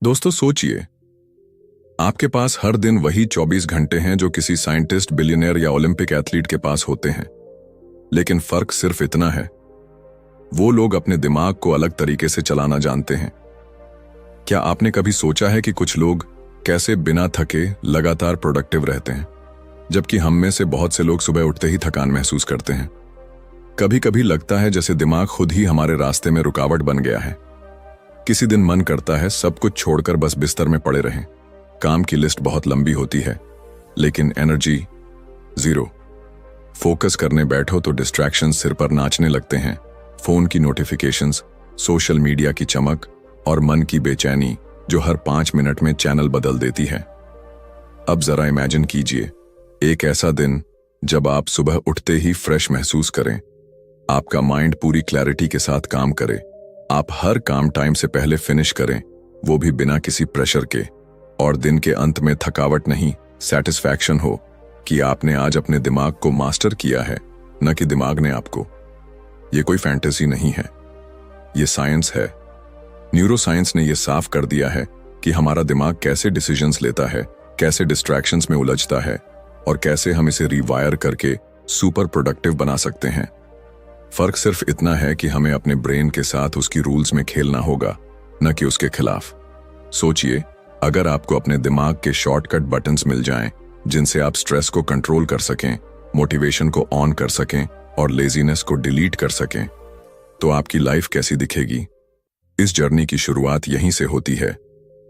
दोस्तों सोचिए, आपके पास हर दिन वही 24 घंटे हैं जो किसी साइंटिस्ट, बिलियनियर या ओलंपिक एथलीट के पास होते हैं। लेकिन फर्क सिर्फ इतना है, वो लोग अपने दिमाग को अलग तरीके से चलाना जानते हैं। क्या आपने कभी सोचा है कि कुछ लोग कैसे बिना थके लगातार प्रोडक्टिव रहते हैं, जबकि हम में से बहुत से लोग सुबह उठते ही थकान महसूस करते हैं। कभी कभी लगता है जैसे दिमाग खुद ही हमारे रास्ते में रुकावट बन गया है। किसी दिन मन करता है सब कुछ छोड़कर बस बिस्तर में पड़े रहें। काम की लिस्ट बहुत लंबी होती है, लेकिन एनर्जी जीरो। फोकस करने बैठो तो डिस्ट्रैक्शंस सिर पर नाचने लगते हैं। फोन की नोटिफिकेशंस, सोशल मीडिया की चमक और मन की बेचैनी जो हर 5 मिनट में चैनल बदल देती है। अब जरा इमेजिन कीजिए, एक ऐसा दिन जब आप सुबह उठते ही फ्रेश महसूस करें, आपका माइंड पूरी क्लैरिटी के साथ काम करे, आप हर काम टाइम से पहले फिनिश करें, वो भी बिना किसी प्रेशर के, और दिन के अंत में थकावट नहीं, सेटिस्फैक्शन हो कि आपने आज अपने दिमाग को मास्टर किया है, न कि दिमाग ने आपको। ये कोई फैंटेसी नहीं है, ये साइंस है। न्यूरोसाइंस ने यह साफ कर दिया है कि हमारा दिमाग कैसे डिसीजंस लेता है, कैसे डिस्ट्रैक्शंस में उलझता है और कैसे हम इसे रिवायर करके सुपर प्रोडक्टिव बना सकते हैं। फर्क सिर्फ इतना है कि हमें अपने ब्रेन के साथ उसकी रूल्स में खेलना होगा, न कि उसके खिलाफ। सोचिए, अगर आपको अपने दिमाग के शॉर्टकट बटन्स मिल जाएं, जिनसे आप स्ट्रेस को कंट्रोल कर सकें, मोटिवेशन को ऑन कर सकें और लेजीनेस को डिलीट कर सकें, तो आपकी लाइफ कैसी दिखेगी? इस जर्नी की शुरुआत यहीं से होती है,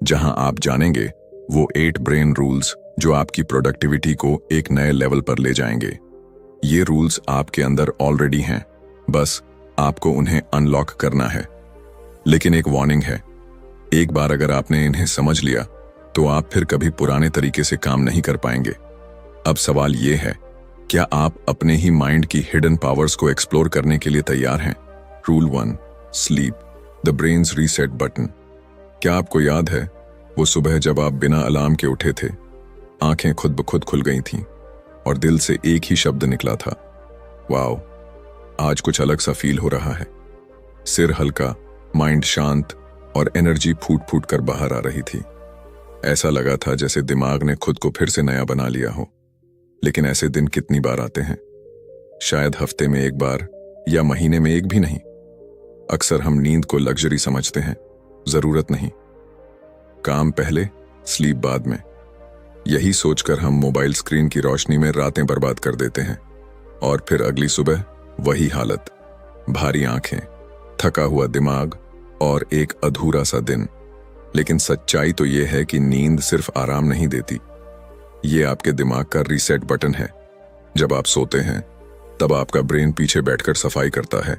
जहां आप जानेंगे वो 8 ब्रेन रूल्स जो आपकी प्रोडक्टिविटी को एक नए लेवल पर ले जाएंगे। ये रूल्स आपके अंदर ऑलरेडी हैं, बस आपको उन्हें अनलॉक करना है। लेकिन एक वार्निंग है, एक बार अगर आपने इन्हें समझ लिया तो आप फिर कभी पुराने तरीके से काम नहीं कर पाएंगे। अब सवाल ये है, क्या आप अपने ही माइंड की हिडन पावर्स को एक्सप्लोर करने के लिए तैयार हैं? Rule 1, sleep, the brains reset button. क्या आपको याद है वो सुबह जब आप बिना अलार्म के उठे थे, आंखें खुद ब खुद खुल गई थीं और दिल से एक ही शब्द निकला था, वाओ, आज कुछ अलग सा फील हो रहा है। सिर हल्का, माइंड शांत और एनर्जी फूट फूट कर बाहर आ रही थी। ऐसा लगा था जैसे दिमाग ने खुद को फिर से नया बना लिया हो। लेकिन ऐसे दिन कितनी बार आते हैं? शायद हफ्ते में एक बार या महीने में एक भी नहीं। अक्सर हम नींद को लग्जरी समझते हैं, जरूरत नहीं। काम पहले, स्लीप बाद में। यही सोचकर हम मोबाइल स्क्रीन की रोशनी में रातें बर्बाद कर देते हैं और फिर अगली सुबह वही हालत, भारी आंखें, थका हुआ दिमाग और एक अधूरा सा दिन। लेकिन सच्चाई तो यह है कि नींद सिर्फ आराम नहीं देती, ये आपके दिमाग का रीसेट बटन है। जब आप सोते हैं तब आपका ब्रेन पीछे बैठकर सफाई करता है।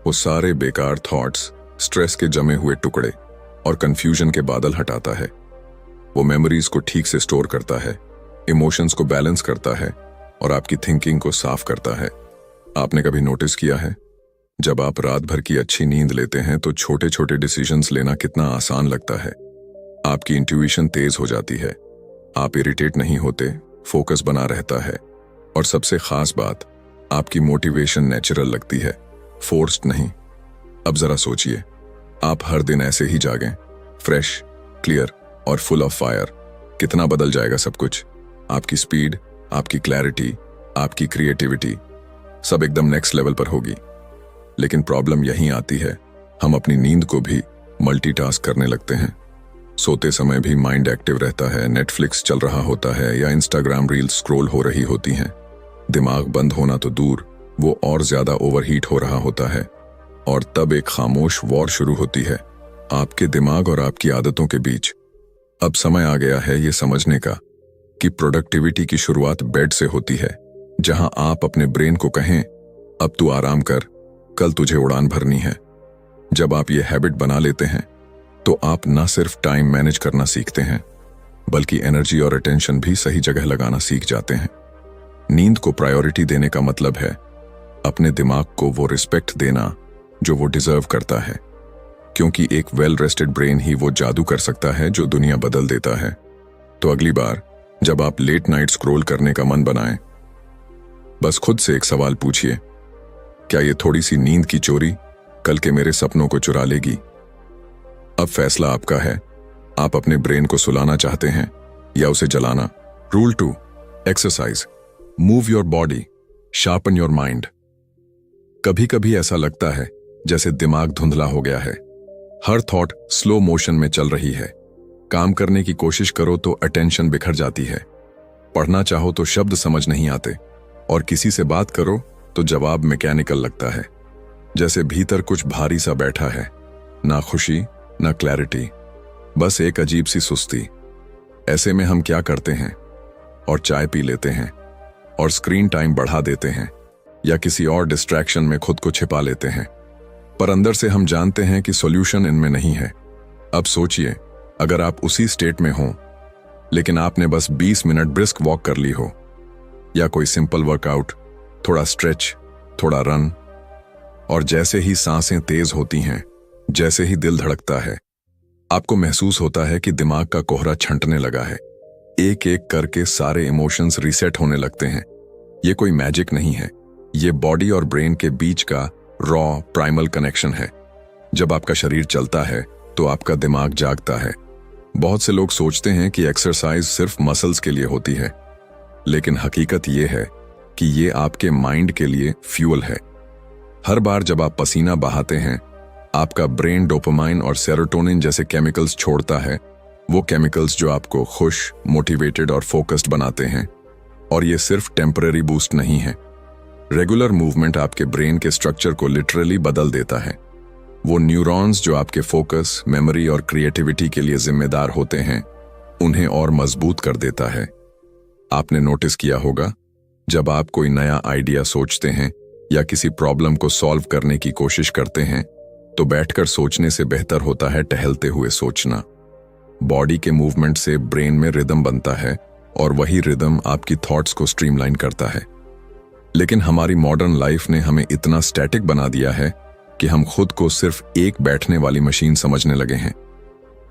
वो सारे बेकार थॉट्स, स्ट्रेस के जमे हुए टुकड़े और कंफ्यूजन के बादल हटाता है। वो मेमोरीज को ठीक से स्टोर करता है, इमोशंस को बैलेंस करता है और आपकी थिंकिंग को साफ करता है। आपने कभी नोटिस किया है, जब आप रात भर की अच्छी नींद लेते हैं तो छोटे छोटे डिसीजंस लेना कितना आसान लगता है। आपकी इंट्यूशन तेज हो जाती है, आप इरिटेट नहीं होते, फोकस बना रहता है और सबसे खास बात, आपकी मोटिवेशन नेचुरल लगती है, फोर्स्ड नहीं। अब जरा सोचिए, आप हर दिन ऐसे ही जागें, फ्रेश, क्लियर और फुल ऑफ फायर, कितना बदल जाएगा सब कुछ। आपकी स्पीड, आपकी क्लैरिटी, आपकी क्रिएटिविटी सब एकदम नेक्स्ट लेवल पर होगी। लेकिन प्रॉब्लम यहीं आती है, हम अपनी नींद को भी मल्टीटास्क करने लगते हैं। सोते समय भी माइंड एक्टिव रहता है, नेटफ्लिक्स चल रहा होता है या इंस्टाग्राम रील्स स्क्रॉल हो रही होती हैं। दिमाग बंद होना तो दूर, वो और ज्यादा ओवरहीट हो रहा होता है। और तब एक खामोश वॉर शुरू होती है आपके दिमाग और आपकी आदतों के बीच। अब समय आ गया है ये समझने का कि प्रोडक्टिविटी की शुरुआत बेड से होती है, जहां आप अपने ब्रेन को कहें, अब तू आराम कर, कल तुझे उड़ान भरनी है। जब आप ये हैबिट बना लेते हैं तो आप न सिर्फ टाइम मैनेज करना सीखते हैं, बल्कि एनर्जी और अटेंशन भी सही जगह लगाना सीख जाते हैं। नींद को प्रायोरिटी देने का मतलब है अपने दिमाग को वो रिस्पेक्ट देना जो वो डिजर्व करता है, क्योंकि एक वेल रेस्टेड ब्रेन ही वो जादू कर सकता है जो दुनिया बदल देता है। तो अगली बार जब आप लेट नाइट स्क्रॉल करने का मन बनाएं, बस खुद से एक सवाल पूछिए, क्या ये थोड़ी सी नींद की चोरी कल के मेरे सपनों को चुरा लेगी? अब फैसला आपका है, आप अपने ब्रेन को सुलाना चाहते हैं या उसे जलाना? Rule 2, exercise. Move your body, sharpen your mind. कभी कभी ऐसा लगता है जैसे दिमाग धुंधला हो गया है। हर थॉट स्लो मोशन में चल रही है। काम करने की कोशिश करो तो अटेंशन बिखर जाती है। पढ़ना चाहो तो शब्द समझ नहीं आते, और किसी से बात करो तो जवाब मैकेनिकल लगता है, जैसे भीतर कुछ भारी सा बैठा है। ना खुशी, ना क्लैरिटी, बस एक अजीब सी सुस्ती। ऐसे में हम क्या करते हैं? और चाय पी लेते हैं, और स्क्रीन टाइम बढ़ा देते हैं, या किसी और डिस्ट्रैक्शन में खुद को छिपा लेते हैं। पर अंदर से हम जानते हैं कि सॉल्यूशन इनमें नहीं है। अब सोचिए, अगर आप उसी स्टेट में हों, लेकिन आपने बस 20 मिनट ब्रिस्क वॉक कर ली हो, या कोई सिंपल वर्कआउट, थोड़ा स्ट्रेच, थोड़ा रन, और जैसे ही सांसें तेज होती हैं, जैसे ही दिल धड़कता है, आपको महसूस होता है कि दिमाग का कोहरा छंटने लगा है। एक एक करके सारे इमोशंस रीसेट होने लगते हैं। ये कोई मैजिक नहीं है, ये बॉडी और ब्रेन के बीच का रॉ प्राइमल कनेक्शन है। जब आपका शरीर चलता है तो आपका दिमाग जागता है। बहुत से लोग सोचते हैं कि एक्सरसाइज सिर्फ मसल्स के लिए होती है, लेकिन हकीकत ये है कि ये आपके माइंड के लिए फ्यूल है। हर बार जब आप पसीना बहाते हैं, आपका ब्रेन डोपामाइन और सेरोटोनिन जैसे केमिकल्स छोड़ता है। वो केमिकल्स जो आपको खुश, मोटिवेटेड और फोकस्ड बनाते हैं। और ये सिर्फ टेम्पररी बूस्ट नहीं है। रेगुलर मूवमेंट आपके ब्रेन के स्ट्रक्चर को लिटरली बदल देता है। वो न्यूरॉन्स जो आपके फोकस, मेमोरी और क्रिएटिविटी के लिए जिम्मेदार होते हैं, उन्हें और मजबूत कर देता है। आपने नोटिस किया होगा, जब आप कोई नया आइडिया सोचते हैं या किसी प्रॉब्लम को सॉल्व करने की कोशिश करते हैं, तो बैठकर सोचने से बेहतर होता है टहलते हुए सोचना। बॉडी के मूवमेंट से ब्रेन में रिदम बनता है, और वही रिदम आपकी थॉट्स को स्ट्रीमलाइन करता है। लेकिन हमारी मॉडर्न लाइफ ने हमें इतना स्टैटिक बना दिया है कि हम खुद को सिर्फ एक बैठने वाली मशीन समझने लगे हैं।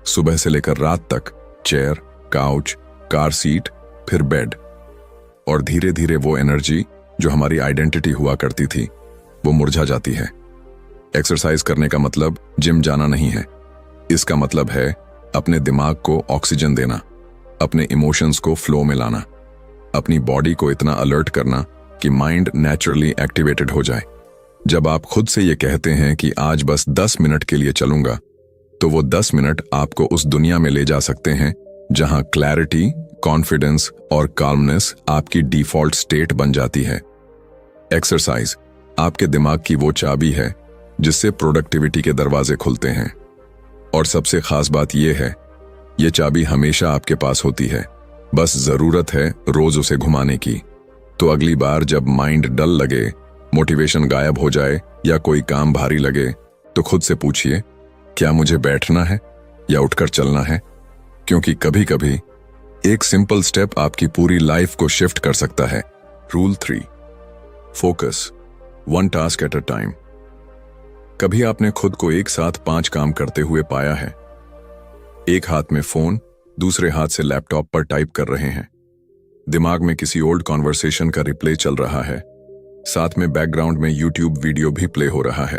सुबह से लेकर रात तक चेयर, काउच, कार सीट, फिर बेड, और धीरे धीरे वो एनर्जी जो हमारी आइडेंटिटी हुआ करती थी, वो मुरझा जाती है। एक्सरसाइज करने का मतलब जिम जाना नहीं है। इसका मतलब है अपने दिमाग को ऑक्सीजन देना, अपने इमोशंस को फ्लो में लाना, अपनी बॉडी को इतना अलर्ट करना कि माइंड नेचुरली एक्टिवेटेड हो जाए। जब आप खुद से ये कहते हैं कि आज बस 10 मिनट के लिए चलूंगा, तो वो 10 मिनट आपको उस दुनिया में ले जा सकते हैं जहां क्लैरिटी, कॉन्फिडेंस और काल्मनेस आपकी डिफॉल्ट स्टेट बन जाती है। एक्सरसाइज आपके दिमाग की वो चाबी है जिससे प्रोडक्टिविटी के दरवाजे खुलते हैं। और सबसे खास बात यह है, ये चाबी हमेशा आपके पास होती है, बस जरूरत है रोज उसे घुमाने की। तो अगली बार जब माइंड डल लगे, मोटिवेशन गायब हो जाए या कोई काम भारी लगे, तो खुद से पूछिए, क्या मुझे बैठना है या उठकर चलना है? क्योंकि कभी कभी एक सिंपल स्टेप आपकी पूरी लाइफ को शिफ्ट कर सकता है। Rule 3, focus, 1 task at a time. कभी आपने खुद को एक साथ 5 काम करते हुए पाया है? एक हाथ में फोन, दूसरे हाथ से लैपटॉप पर टाइप कर रहे हैं, दिमाग में किसी ओल्ड कॉन्वर्सेशन का रिप्ले चल रहा है, साथ में बैकग्राउंड में यूट्यूब वीडियो भी प्ले हो रहा है,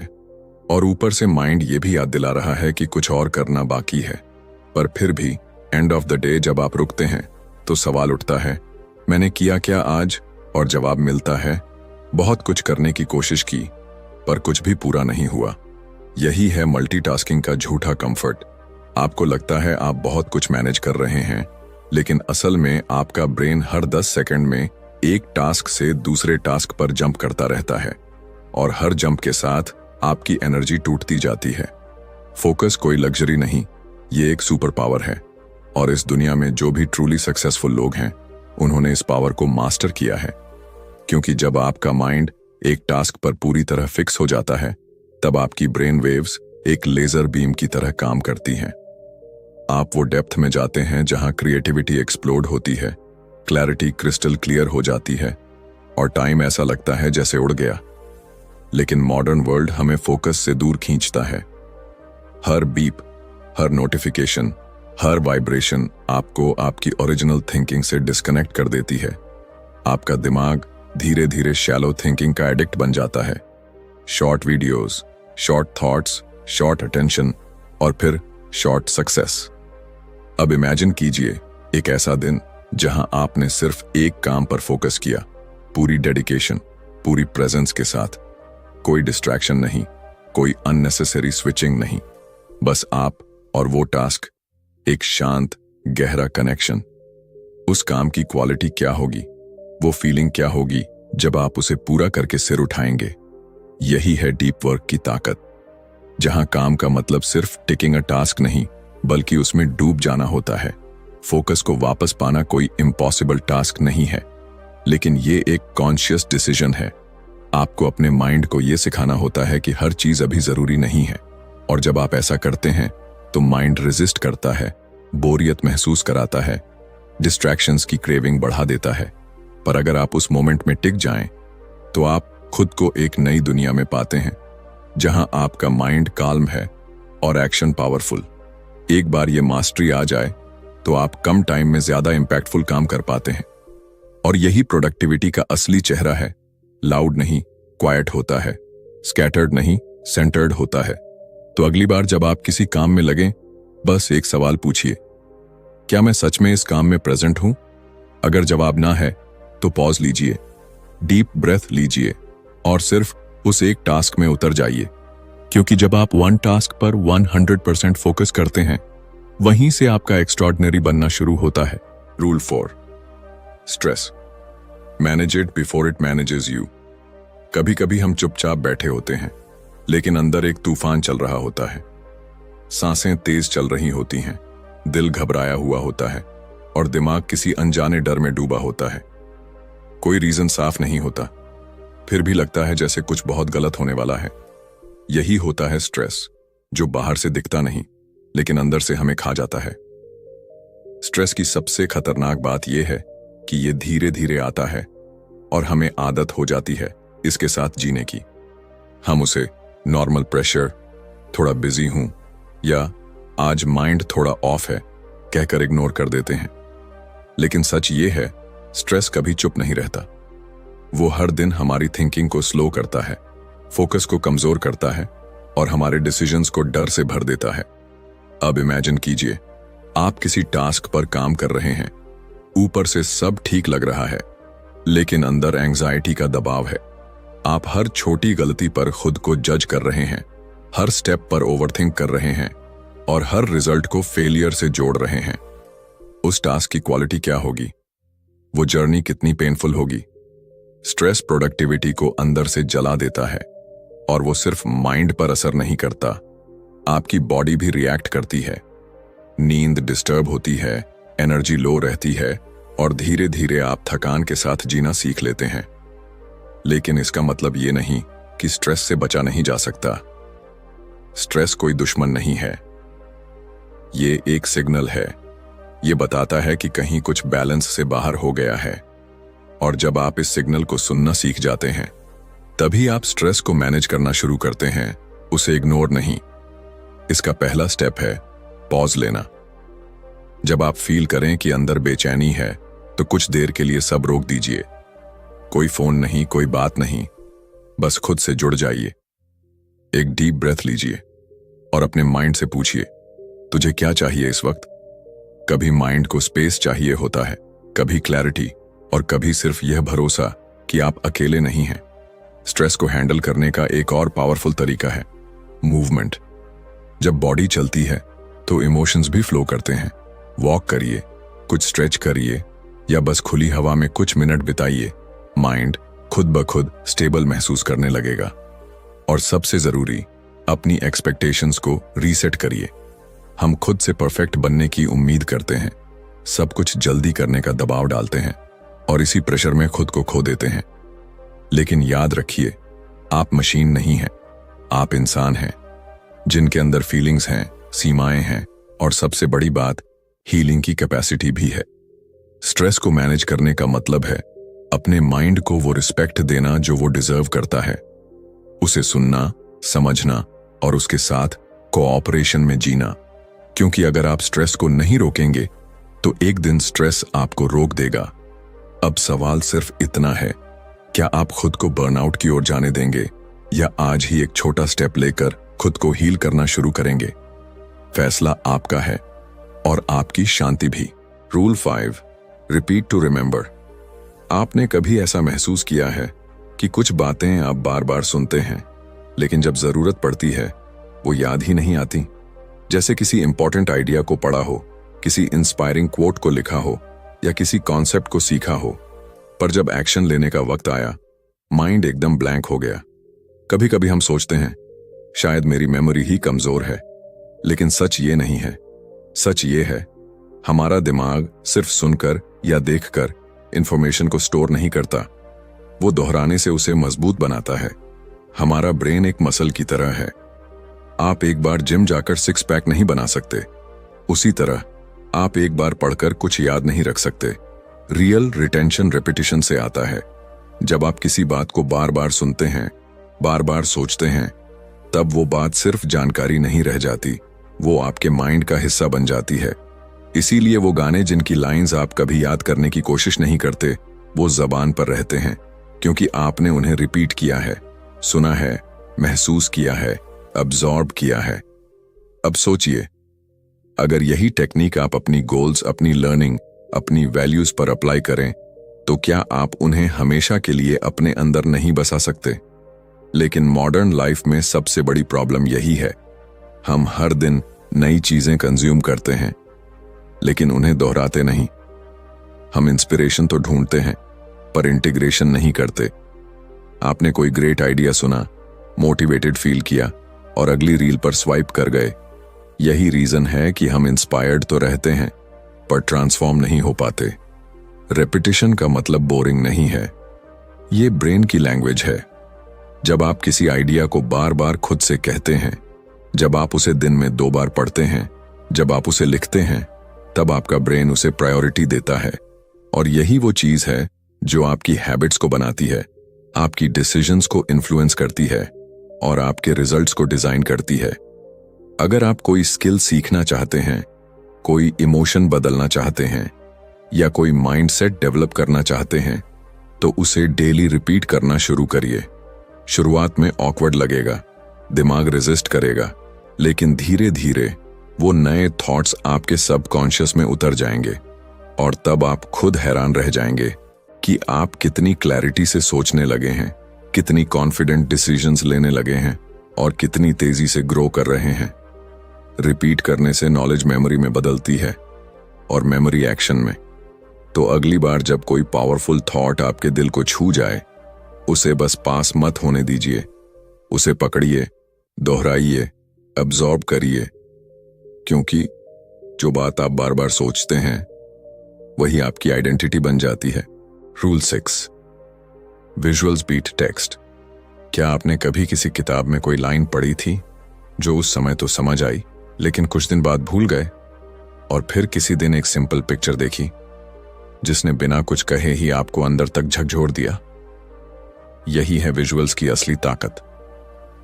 और ऊपर से माइंड ये भी याद दिला रहा है कि कुछ और करना बाकी है। पर फिर भी एंड ऑफ द डे जब आप रुकते हैं तो सवाल उठता है, मैंने किया क्या आज? और जवाब मिलता है, बहुत कुछ करने की कोशिश की पर कुछ भी पूरा नहीं हुआ। यही है मल्टीटास्किंग का झूठा कंफर्ट। आपको लगता है आप बहुत कुछ मैनेज कर रहे हैं, लेकिन असल में आपका ब्रेन हर 10 सेकंड में एक टास्क से दूसरे टास्क पर जंप करता रहता है, और हर जंप के साथ आपकी एनर्जी टूटती जाती है। फोकस कोई लग्जरी नहीं, ये एक सुपर पावर है, और इस दुनिया में जो भी ट्रूली सक्सेसफुल लोग हैं, उन्होंने इस पावर को मास्टर किया है। क्योंकि जब आपका माइंड एक टास्क पर पूरी तरह फिक्स हो जाता है, तब आपकी ब्रेन वेव्स एक लेजर बीम की तरह काम करती हैं। आप वो डेप्थ में जाते हैं जहां क्रिएटिविटी एक्सप्लोड होती है, क्लैरिटी क्रिस्टल क्लियर हो जाती है, और टाइम ऐसा लगता है जैसे उड़ गया। लेकिन मॉडर्न वर्ल्ड हमें फोकस से दूर खींचता है। हर बीप, हर नोटिफिकेशन, हर वाइब्रेशन आपको आपकी ओरिजिनल थिंकिंग से डिस्कनेक्ट कर देती है। आपका दिमाग धीरे धीरे शैलो थिंकिंग का एडिक्ट बन जाता है। Short videos, short thoughts, short attention, और फिर शॉर्ट सक्सेस। अब इमेजिन कीजिए एक ऐसा दिन जहां आपने सिर्फ एक काम पर फोकस किया, पूरी डेडिकेशन, पूरी प्रेजेंस के साथ। कोई डिस्ट्रैक्शन नहीं, कोई अननेसेसरी स्विचिंग नहीं, बस आप और वो टास्क, एक शांत गहरा कनेक्शन। उस काम की क्वालिटी क्या होगी, वो फीलिंग क्या होगी जब आप उसे पूरा करके सिर उठाएंगे। यही है डीप वर्क की ताकत, जहां काम का मतलब सिर्फ टिकिंग अ टास्क नहीं, बल्कि उसमें डूब जाना होता है। फोकस को वापस पाना कोई इम्पॉसिबल टास्क नहीं है, लेकिन ये एक कॉन्शियस डिसीजन है। आपको अपने माइंड को यह सिखाना होता है कि हर चीज अभी जरूरी नहीं है, और जब आप ऐसा करते हैं तो माइंड रेजिस्ट करता है, बोरियत महसूस कराता है, डिस्ट्रैक्शंस की क्रेविंग बढ़ा देता है। पर अगर आप उस मोमेंट में टिक जाएं, तो आप खुद को एक नई दुनिया में पाते हैं, जहां आपका माइंड काल्म है और एक्शन पावरफुल। एक बार ये मास्टरी आ जाए तो आप कम टाइम में ज्यादा इंपैक्टफुल काम कर पाते हैं। और यही प्रोडक्टिविटी का असली चेहरा है। लाउड नहीं, क्वाइट होता है, स्कैटर्ड नहीं, सेंटर्ड होता है। तो अगली बार जब आप किसी काम में लगें, बस एक सवाल पूछिए, क्या मैं सच में इस काम में प्रेजेंट हूं? अगर जवाब ना है तो पॉज लीजिए, डीप ब्रेथ लीजिए और सिर्फ उस एक टास्क में उतर जाइए। क्योंकि जब आप वन टास्क पर 100% फोकस करते हैं, वहीं से आपका एक्स्ट्रॉर्डिनरी बनना शुरू होता है। Rule 4, stress manage it before it manages you. कभी कभी हम चुपचाप बैठे होते हैं, लेकिन अंदर एक तूफान चल रहा होता है। सांसें तेज चल रही होती हैं, दिल घबराया हुआ होता है और दिमाग किसी अनजाने डर में डूबा होता है। कोई रीजन साफ नहीं होता, फिर भी लगता है जैसे कुछ बहुत गलत होने वाला है। यही होता है स्ट्रेस, जो बाहर से दिखता नहीं, लेकिन अंदर से हमें खा जाता है। स्ट्रेस की सबसे खतरनाक बात यह है कि यह धीरे धीरे आता है और हमें आदत हो जाती है इसके साथ जीने की। हम उसे नॉर्मल प्रेशर, थोड़ा बिजी हूं या आज माइंड थोड़ा ऑफ है कहकर इग्नोर कर देते हैं। लेकिन सच ये है, स्ट्रेस कभी चुप नहीं रहता। वो हर दिन हमारी थिंकिंग को स्लो करता है, फोकस को कमजोर करता है और हमारे डिसीजंस को डर से भर देता है। अब इमेजिन कीजिए, आप किसी टास्क पर काम कर रहे हैं, ऊपर से सब ठीक लग रहा है, लेकिन अंदर एंजाइटी का दबाव है। आप हर छोटी गलती पर खुद को जज कर रहे हैं, हर स्टेप पर ओवरथिंक कर रहे हैं और हर रिजल्ट को फेलियर से जोड़ रहे हैं। उस टास्क की क्वालिटी क्या होगी? वो जर्नी कितनी पेनफुल होगी? स्ट्रेस प्रोडक्टिविटी को अंदर से जला देता है, और वो सिर्फ माइंड पर असर नहीं करता, आपकी बॉडी भी रिएक्ट करती है। नींद डिस्टर्ब होती है, एनर्जी लो रहती है और धीरे धीरे आप थकान के साथ जीना सीख लेते हैं। लेकिन इसका मतलब ये नहीं कि स्ट्रेस से बचा नहीं जा सकता। स्ट्रेस कोई दुश्मन नहीं है, ये एक सिग्नल है। ये बताता है कि कहीं कुछ बैलेंस से बाहर हो गया है, और जब आप इस सिग्नल को सुनना सीख जाते हैं, तभी आप स्ट्रेस को मैनेज करना शुरू करते हैं, उसे इग्नोर नहीं। इसका पहला स्टेप है पॉज लेना। जब आप फील करें कि अंदर बेचैनी है, तो कुछ देर के लिए सब रोक दीजिए। कोई फोन नहीं, कोई बात नहीं, बस खुद से जुड़ जाइए। एक डीप ब्रेथ लीजिए और अपने माइंड से पूछिए, तुझे क्या चाहिए इस वक्त? कभी माइंड को स्पेस चाहिए होता है, कभी क्लैरिटी, और कभी सिर्फ यह भरोसा कि आप अकेले नहीं हैं। स्ट्रेस को हैंडल करने का एक और पावरफुल तरीका है मूवमेंट। जब बॉडी चलती है तो इमोशंस भी फ्लो करते हैं। वॉक करिए, कुछ स्ट्रेच करिए या बस खुली हवा में कुछ मिनट बिताइए। माइंड खुद ब खुद स्टेबल महसूस करने लगेगा। और सबसे जरूरी, अपनी एक्सपेक्टेशंस को रीसेट करिए। हम खुद से परफेक्ट बनने की उम्मीद करते हैं, सब कुछ जल्दी करने का दबाव डालते हैं और इसी प्रेशर में खुद को खो देते हैं। लेकिन याद रखिए, आप मशीन नहीं हैं, आप इंसान हैं, जिनके अंदर फीलिंग्स हैं, सीमाएं हैं और सबसे बड़ी बात, हीलिंग की कैपेसिटी भी है। स्ट्रेस को मैनेज करने का मतलब है अपने माइंड को वो रिस्पेक्ट देना जो वो डिजर्व करता है, उसे सुनना, समझना और उसके साथ कोऑपरेशन में जीना। क्योंकि अगर आप स्ट्रेस को नहीं रोकेंगे तो एक दिन स्ट्रेस आपको रोक देगा। अब सवाल सिर्फ इतना है, क्या आप खुद को बर्नआउट की ओर जाने देंगे या आज ही एक छोटा स्टेप लेकर खुद को हील करना शुरू करेंगे? फैसला आपका है। और आपकी शांति भी। Rule 5, repeat to remember. आपने कभी ऐसा महसूस किया है कि कुछ बातें आप बार बार सुनते हैं, लेकिन जब जरूरत पड़ती है वो याद ही नहीं आती? जैसे किसी इंपॉर्टेंट आइडिया को पढ़ा हो, किसी इंस्पायरिंग कोट को लिखा हो या किसी कॉन्सेप्ट को सीखा हो, पर जब एक्शन लेने का वक्त आया माइंड एकदम ब्लैंक हो गया। कभी कभी हम सोचते हैं शायद मेरी मेमोरी ही कमजोर है, लेकिन सच ये नहीं है। सच ये है, हमारा दिमाग सिर्फ सुनकर या देखकर इंफॉर्मेशन को स्टोर नहीं करता, वो दोहराने से उसे मजबूत बनाता है। हमारा ब्रेन एक मसल की तरह है। आप एक बार जिम जाकर 6 पैक नहीं बना सकते, उसी तरह आप एक बार पढ़कर कुछ याद नहीं रख सकते। रियल रिटेंशन रेपिटेशन से आता है। जब आप किसी बात को बार बार सुनते हैं, बार बार सोचते हैं, तब वो बात सिर्फ जानकारी नहीं रह जाती, वो आपके माइंड का हिस्सा बन जाती है। इसीलिए वो गाने जिनकी लाइंस आप कभी याद करने की कोशिश नहीं करते, वो जबान पर रहते हैं, क्योंकि आपने उन्हें रिपीट किया है, सुना है, महसूस किया है, अब्सॉर्ब किया है। अब सोचिए, अगर यही टेक्निक आप अपनी गोल्स, अपनी लर्निंग, अपनी वैल्यूज पर अप्लाई करें, तो क्या आप उन्हें हमेशा के लिए अपने अंदर नहीं बसा सकते? लेकिन मॉडर्न लाइफ में सबसे बड़ी प्रॉब्लम यही है, हम हर दिन नई चीजें कंज्यूम करते हैं, लेकिन उन्हें दोहराते नहीं। हम इंस्पिरेशन तो ढूंढते हैं, पर इंटीग्रेशन नहीं करते। आपने कोई ग्रेट आइडिया सुना, मोटिवेटेड फील किया और अगली रील पर स्वाइप कर गए। यही रीजन है कि हम इंस्पायर्ड तो रहते हैं, पर ट्रांसफॉर्म नहीं हो पाते। रेपिटेशन का मतलब बोरिंग नहीं है, ये ब्रेन की लैंग्वेज है। जब आप किसी आइडिया को बार बार खुद से कहते हैं, जब आप उसे दिन में 2 बार पढ़ते हैं, जब आप उसे लिखते हैं, तब आपका ब्रेन उसे प्रायोरिटी देता है। और यही वो चीज है जो आपकी हैबिट्स को बनाती है, आपकी डिसीजंस को इन्फ्लुएंस करती है और आपके रिजल्ट्स को डिजाइन करती है। अगर आप कोई स्किल सीखना चाहते हैं, कोई इमोशन बदलना चाहते हैं या कोई माइंडसेट डेवलप करना चाहते हैं, तो उसे डेली रिपीट करना शुरू करिए। शुरुआत में ऑकवर्ड लगेगा, दिमाग रेजिस्ट करेगा, लेकिन धीरे धीरे वो नए थॉट्स आपके सबकॉन्शियस में उतर जाएंगे और तब आप खुद हैरान रह जाएंगे कि आप कितनी क्लैरिटी से सोचने लगे हैं, कितनी कॉन्फिडेंट डिसीजंस लेने लगे हैं और कितनी तेजी से ग्रो कर रहे हैं। रिपीट करने से नॉलेज मेमोरी में बदलती है और मेमोरी एक्शन में। तो अगली बार जब कोई पावरफुल थॉट आपके दिल को छू जाए, उसे बस पास मत होने दीजिए, उसे पकड़िए, दोहराइए, अब्सॉर्ब करिए, क्योंकि जो बात आप बार बार सोचते हैं वही आपकी आइडेंटिटी बन जाती है। Rule 6, visuals beat text. क्या आपने कभी किसी किताब में कोई लाइन पढ़ी थी जो उस समय तो समझ आई, लेकिन कुछ दिन बाद भूल गए, और फिर किसी दिन एक सिंपल पिक्चर देखी जिसने बिना कुछ कहे ही आपको अंदर तक झकझोर दिया? यही है विजुअल्स की असली ताकत।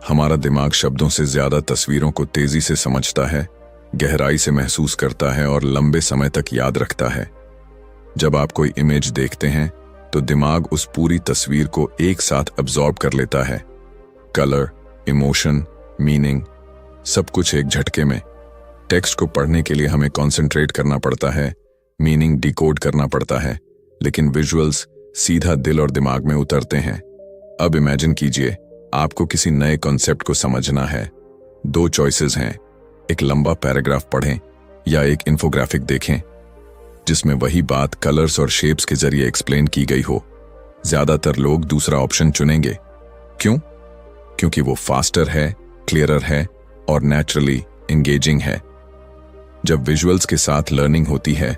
हमारा दिमाग शब्दों से ज्यादा तस्वीरों को तेजी से समझता है, गहराई से महसूस करता है और लंबे समय तक याद रखता है। जब आप कोई इमेज देखते हैं तो दिमाग उस पूरी तस्वीर को एक साथ अब्सॉर्ब कर लेता है। कलर, इमोशन, मीनिंग, सब कुछ एक झटके में। टेक्स्ट को पढ़ने के लिए हमें कंसंट्रेट करना पड़ता है, मीनिंग डिकोड करना पड़ता है, लेकिन विजुअल्स सीधा दिल और दिमाग में उतरते हैं। अब इमेजिन कीजिए, आपको किसी नए कॉन्सेप्ट को समझना है। 2 चॉइसेस हैं, एक लंबा पैराग्राफ पढ़ें या एक इन्फोग्राफिक देखें जिसमें वही बात कलर्स और शेप्स के जरिए एक्सप्लेन की गई हो। ज्यादातर लोग दूसरा ऑप्शन चुनेंगे। क्यों? क्योंकि वो फास्टर है, क्लियरर है और नेचुरली एंगेजिंग है। जब विजुअल्स के साथ लर्निंग होती है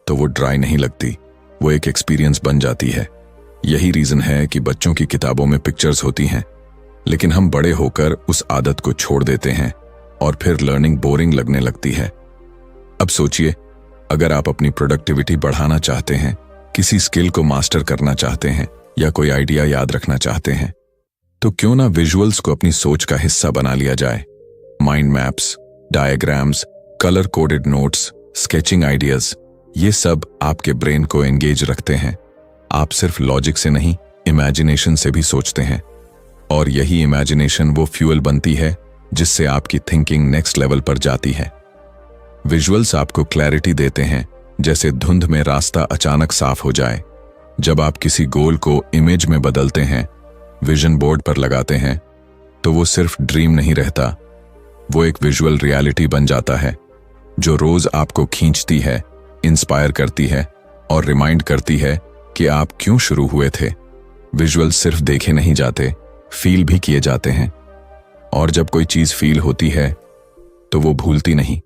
तो वो ड्राई नहीं लगती, वो एक एक्सपीरियंस बन जाती है। यही रीजन है कि बच्चों की किताबों में पिक्चर्स होती हैं, लेकिन हम बड़े होकर उस आदत को छोड़ देते हैं और फिर लर्निंग बोरिंग लगने लगती है। अब सोचिए, अगर आप अपनी प्रोडक्टिविटी बढ़ाना चाहते हैं, किसी स्किल को मास्टर करना चाहते हैं या कोई आइडिया याद रखना चाहते हैं, तो क्यों ना विजुअल्स को अपनी सोच का हिस्सा बना लिया जाए। Mind maps, diagrams, colour coded notes, sketching ideas, ये सब आपके ब्रेन को एंगेज रखते हैं। आप सिर्फ लॉजिक से नहीं, इमेजिनेशन से भी सोचते हैं, और यही इमेजिनेशन वो फ्यूल बनती है जिससे आपकी थिंकिंग नेक्स्ट लेवल पर जाती है। विजुअल्स आपको क्लैरिटी देते हैं, जैसे धुंध में रास्ता अचानक साफ हो जाए। जब आप किसी गोल को इमेज में बदलते हैं, विजन बोर्ड पर लगाते हैं, तो वो सिर्फ ड्रीम नहीं रहता, वो एक विजुअल रियलिटी बन जाता है जो रोज आपको खींचती है, इंस्पायर करती है और रिमाइंड करती है कि आप क्यों शुरू हुए थे। विजुअल सिर्फ देखे नहीं जाते, फील भी किए जाते हैं, और जब कोई चीज फील होती है तो वो भूलती नहीं।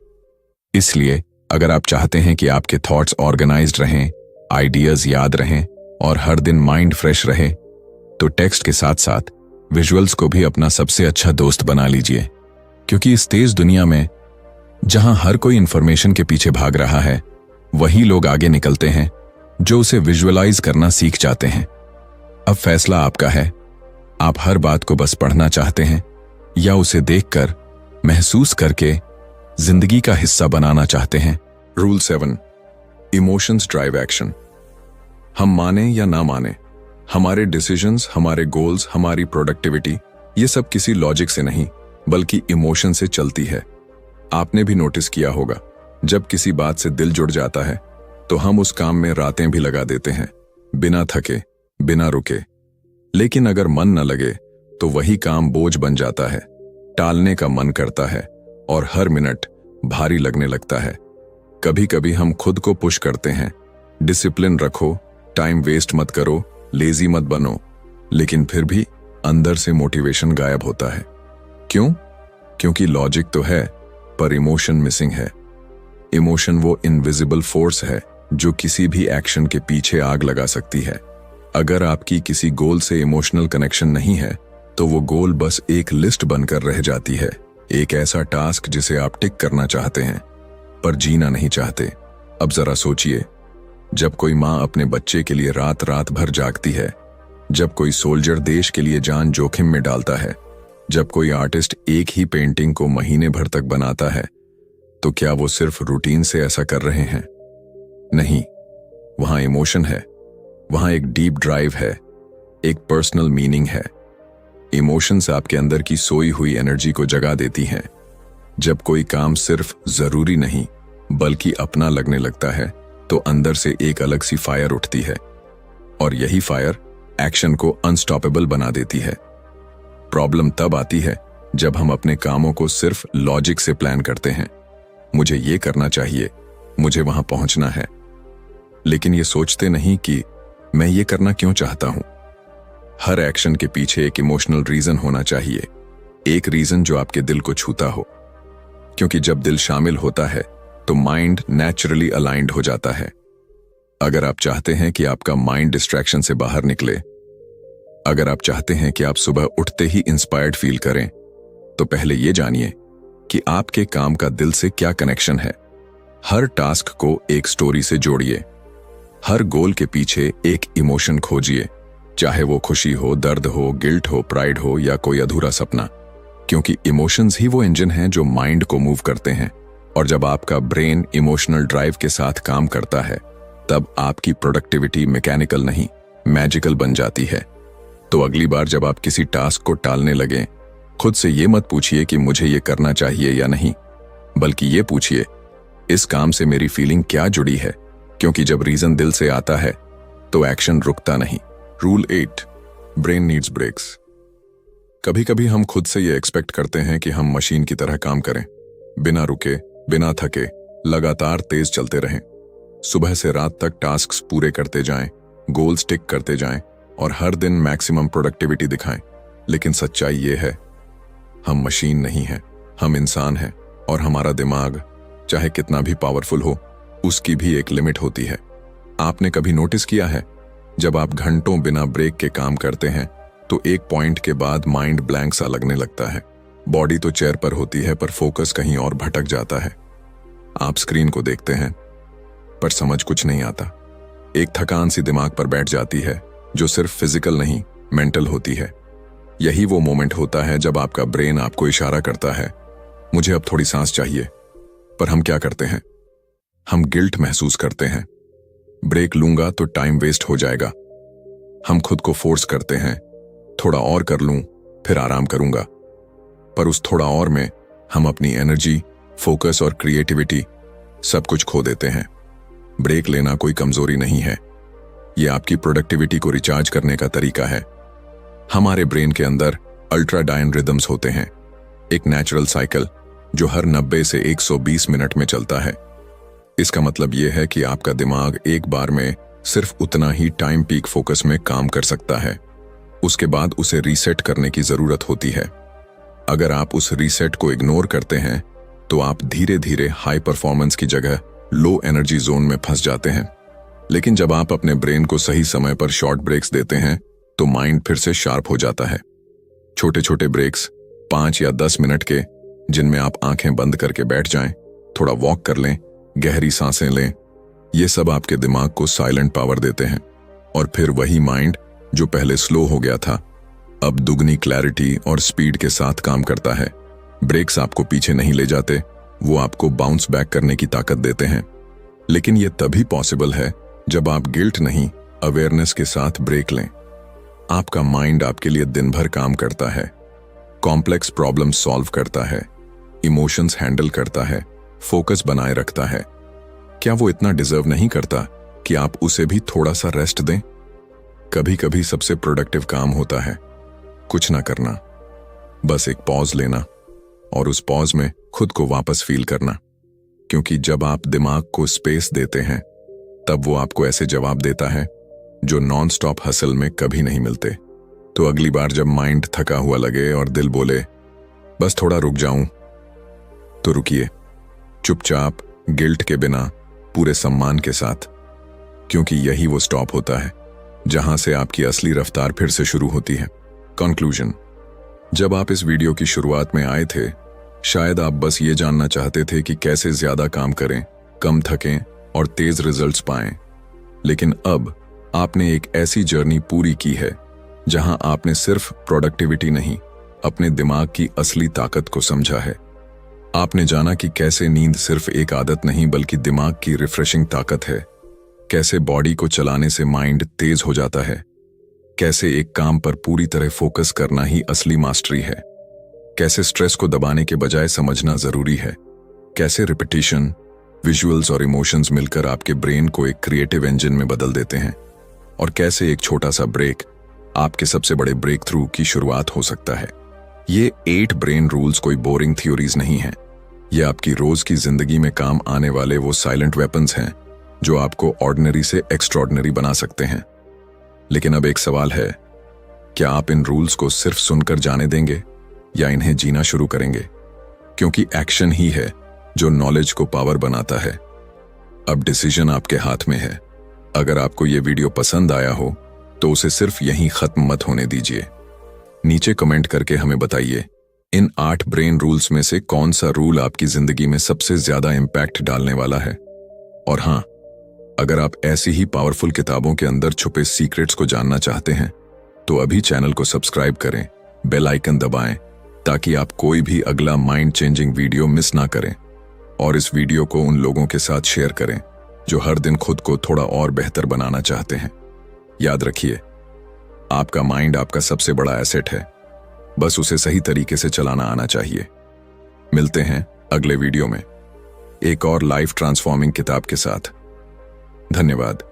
इसलिए अगर आप चाहते हैं कि आपके थॉट्स ऑर्गेनाइज्ड रहें, आइडियाज याद रहें और हर दिन माइंड फ्रेश रहे, तो टेक्स्ट के साथ साथ विजुअल्स को भी अपना सबसे अच्छा दोस्त बना लीजिए। क्योंकि इस तेज दुनिया में जहां हर कोई इंफॉर्मेशन के पीछे भाग रहा है, वही लोग आगे निकलते हैं जो उसे विजुअलाइज करना सीख जाते हैं। अब फैसला आपका है, आप हर बात को बस पढ़ना चाहते हैं या उसे देखकर, महसूस करके जिंदगी का हिस्सा बनाना चाहते हैं। Rule 7, emotions drive action. हम माने या ना माने, हमारे डिसीजंस, हमारे गोल्स, हमारी प्रोडक्टिविटी, ये सब किसी लॉजिक से नहीं बल्कि इमोशन से चलती है। आपने भी नोटिस किया होगा, जब किसी बात से दिल जुड़ जाता है तो हम उस काम में रातें भी लगा देते हैं, बिना थके, बिना रुके। लेकिन अगर मन न लगे तो वही काम बोझ बन जाता है, टालने का मन करता है और हर मिनट भारी लगने लगता है। कभी कभी हम खुद को पुश करते हैं, डिसिप्लिन रखो, टाइम वेस्ट मत करो, लेजी मत बनो, लेकिन फिर भी अंदर से मोटिवेशन गायब होता है। क्यों? क्योंकि लॉजिक तो है पर इमोशन मिसिंग है। इमोशन वो इनविजिबल फोर्स है जो किसी भी एक्शन के पीछे आग लगा सकती है। अगर आपकी किसी गोल से इमोशनल कनेक्शन नहीं है तो वो गोल बस एक लिस्ट बनकर रह जाती है, एक ऐसा टास्क जिसे आप टिक करना चाहते हैं पर जीना नहीं चाहते। अब जरा सोचिए, जब कोई माँ अपने बच्चे के लिए रात रात भर जागती है, जब कोई सोल्जर देश के लिए जान जोखिम में डालता है, जब कोई आर्टिस्ट एक ही पेंटिंग को महीने भर तक बनाता है, तो क्या वो सिर्फ रूटीन से ऐसा कर रहे हैं? नहीं, वहां इमोशन है, वहां एक डीप ड्राइव है, एक पर्सनल मीनिंग है। इमोशंस आपके अंदर की सोई हुई एनर्जी को जगा देती हैं। जब कोई काम सिर्फ जरूरी नहीं बल्कि अपना लगने लगता है तो अंदर से एक अलग सी फायर उठती है, और यही फायर एक्शन को अनस्टॉपेबल बना देती है। प्रॉब्लम तब आती है जब हम अपने कामों को सिर्फ लॉजिक से प्लान करते हैं, मुझे ये करना चाहिए, मुझे वहां पहुंचना है, लेकिन ये सोचते नहीं कि मैं ये करना क्यों चाहता हूं। हर एक्शन के पीछे एक इमोशनल रीजन होना चाहिए, एक रीजन जो आपके दिल को छूता हो, क्योंकि जब दिल शामिल होता है तो माइंड नेचुरली अलाइंड हो जाता है। अगर आप चाहते हैं कि आपका माइंड डिस्ट्रैक्शन से बाहर निकले, अगर आप चाहते हैं कि आप सुबह उठते ही इंस्पायर्ड फील करें, तो पहले ये जानिए कि आपके काम का दिल से क्या कनेक्शन है। हर टास्क को एक स्टोरी से जोड़िए, हर गोल के पीछे एक इमोशन खोजिए, चाहे वो खुशी हो, दर्द हो, गिल्ट हो, प्राइड हो या कोई अधूरा सपना, क्योंकि इमोशंस ही वो इंजन हैं जो माइंड को मूव करते हैं। और जब आपका ब्रेन इमोशनल ड्राइव के साथ काम करता है, तब आपकी प्रोडक्टिविटी मैकेनिकल नहीं, मैजिकल बन जाती है। तो अगली बार जब आप किसी टास्क को टालने लगें, खुद से ये मत पूछिए कि मुझे ये करना चाहिए या नहीं, बल्कि ये पूछिए, इस काम से मेरी फीलिंग क्या जुड़ी है, क्योंकि जब रीजन दिल से आता है तो एक्शन रुकता नहीं। Rule 8, brain needs breaks. कभी कभी हम खुद से ये एक्सपेक्ट करते हैं कि हम मशीन की तरह काम करें, बिना रुके, बिना थके, लगातार तेज चलते रहें, सुबह से रात तक टास्क्स पूरे करते जाएं, गोल्स टिक करते जाएं और हर दिन मैक्सिमम प्रोडक्टिविटी दिखाएं। लेकिन सच्चाई ये है, हम मशीन नहीं हैं, हम इंसान हैं, और हमारा दिमाग चाहे कितना भी पावरफुल हो, उसकी भी एक लिमिट होती है। आपने कभी नोटिस किया है, जब आप घंटों बिना ब्रेक के काम करते हैं तो एक पॉइंट के बाद माइंड ब्लैंक सा लगने लगता है। बॉडी तो चेयर पर होती है पर फोकस कहीं और भटक जाता है। आप स्क्रीन को देखते हैं पर समझ कुछ नहीं आता। एक थकान सी दिमाग पर बैठ जाती है जो सिर्फ फिजिकल नहीं, मेंटल होती है। यही वो मोमेंट होता है जब आपका ब्रेन आपको इशारा करता है, मुझे अब थोड़ी सांस चाहिए। पर हम क्या करते हैं? हम गिल्ट महसूस करते हैं, ब्रेक लूंगा तो टाइम वेस्ट हो जाएगा। हम खुद को फोर्स करते हैं, थोड़ा और कर लूं फिर आराम करूंगा। पर उस थोड़ा और में हम अपनी एनर्जी, फोकस और क्रिएटिविटी सब कुछ खो देते हैं। ब्रेक लेना कोई कमजोरी नहीं है, यह आपकी प्रोडक्टिविटी को रिचार्ज करने का तरीका है। हमारे ब्रेन के अंदर अल्ट्राडाइन रिदम्स होते हैं, एक नेचुरल साइकिल जो हर 90 से 120 मिनट में चलता है। इसका मतलब यह है कि आपका दिमाग एक बार में सिर्फ उतना ही टाइम पीक फोकस में काम कर सकता है, उसके बाद उसे रीसेट करने की जरूरत होती है। अगर आप उस रीसेट को इग्नोर करते हैं तो आप धीरे धीरे हाई परफॉर्मेंस की जगह लो एनर्जी जोन में फंस जाते हैं। लेकिन जब आप अपने ब्रेन को सही समय पर शॉर्ट ब्रेक्स देते हैं तो माइंड फिर से शार्प हो जाता है। छोटे छोटे ब्रेक्स 5 या 10 मिनट के, जिनमें आप आंखें बंद करके बैठ जाएं, थोड़ा वॉक कर लें, गहरी सांसें लें, ये सब आपके दिमाग को साइलेंट पावर देते हैं। और फिर वही माइंड जो पहले स्लो हो गया था, अब दुगनी क्लैरिटी और स्पीड के साथ काम करता है। ब्रेक्स आपको पीछे नहीं ले जाते, वो आपको बाउंस बैक करने की ताकत देते हैं। लेकिन ये तभी पॉसिबल है जब आप गिल्ट नहीं, अवेयरनेस के साथ ब्रेक लें। आपका माइंड आपके लिए दिन भर काम करता है, कॉम्प्लेक्स प्रॉब्लम सॉल्व करता है, इमोशंस हैंडल करता है, फोकस बनाए रखता है। क्या वो इतना डिजर्व नहीं करता कि आप उसे भी थोड़ा सा रेस्ट दें? कभी कभी सबसे प्रोडक्टिव काम होता है कुछ ना करना, बस एक पॉज लेना और उस पॉज में खुद को वापस फील करना। क्योंकि जब आप दिमाग को स्पेस देते हैं तब वो आपको ऐसे जवाब देता है जो नॉन स्टॉप हसल में कभी नहीं मिलते। तो अगली बार जब माइंड थका हुआ लगे और दिल बोले बस थोड़ा रुक जाऊं, तो रुकिए, चुपचाप, गिल्ट के बिना, पूरे सम्मान के साथ। क्योंकि यही वो स्टॉप होता है जहां से आपकी असली रफ्तार फिर से शुरू होती है। कंक्लूजन: जब आप इस वीडियो की शुरुआत में आए थे, शायद आप बस ये जानना चाहते थे कि कैसे ज्यादा काम करें, कम थकें और तेज रिजल्ट्स पाएं। लेकिन अब आपने एक ऐसी जर्नी पूरी की है जहां आपने सिर्फ प्रोडक्टिविटी नहीं, अपने दिमाग की असली ताकत को समझा है। आपने जाना कि कैसे नींद सिर्फ एक आदत नहीं बल्कि दिमाग की रिफ्रेशिंग ताकत है, कैसे बॉडी को चलाने से माइंड तेज हो जाता है, कैसे एक काम पर पूरी तरह फोकस करना ही असली मास्टरी है, कैसे स्ट्रेस को दबाने के बजाय समझना जरूरी है, कैसे रिपीटिशन, विजुअल्स और इमोशंस मिलकर आपके ब्रेन को एक क्रिएटिव इंजन में बदल देते हैं, और कैसे एक छोटा सा ब्रेक आपके सबसे बड़े ब्रेक थ्रू की शुरुआत हो सकता है। ये 8 ब्रेन रूल्स कोई बोरिंग थ्योरीज नहीं है, ये आपकी रोज की जिंदगी में काम आने वाले वो साइलेंट वेपन्स हैं जो आपको ऑर्डिनरी से एक्स्ट्रॉर्डिनरी बना सकते हैं। लेकिन अब एक सवाल है, क्या आप इन रूल्स को सिर्फ सुनकर जाने देंगे या इन्हें जीना शुरू करेंगे? क्योंकि एक्शन ही है जो नॉलेज को पावर बनाता है। अब डिसीजन आपके हाथ में है। अगर आपको ये वीडियो पसंद आया हो तो उसे सिर्फ यहीं खत्म मत होने दीजिए। नीचे कमेंट करके हमें बताइए इन 8 ब्रेन रूल्स में से कौन सा रूल आपकी जिंदगी में सबसे ज्यादा इंपैक्ट डालने वाला है। और हाँ, अगर आप ऐसी ही पावरफुल किताबों के अंदर छुपे सीक्रेट्स को जानना चाहते हैं तो अभी चैनल को सब्सक्राइब करें, बेल आइकन दबाएं ताकि आप कोई भी अगला माइंड चेंजिंग वीडियो मिस ना करें। और इस वीडियो को उन लोगों के साथ शेयर करें जो हर दिन खुद को थोड़ा और बेहतर बनाना चाहते हैं। याद रखिए, आपका माइंड आपका सबसे बड़ा एसेट है, बस उसे सही तरीके से चलाना आना चाहिए। मिलते हैं अगले वीडियो में एक और लाइफ ट्रांसफॉर्मिंग किताब के साथ। धन्यवाद।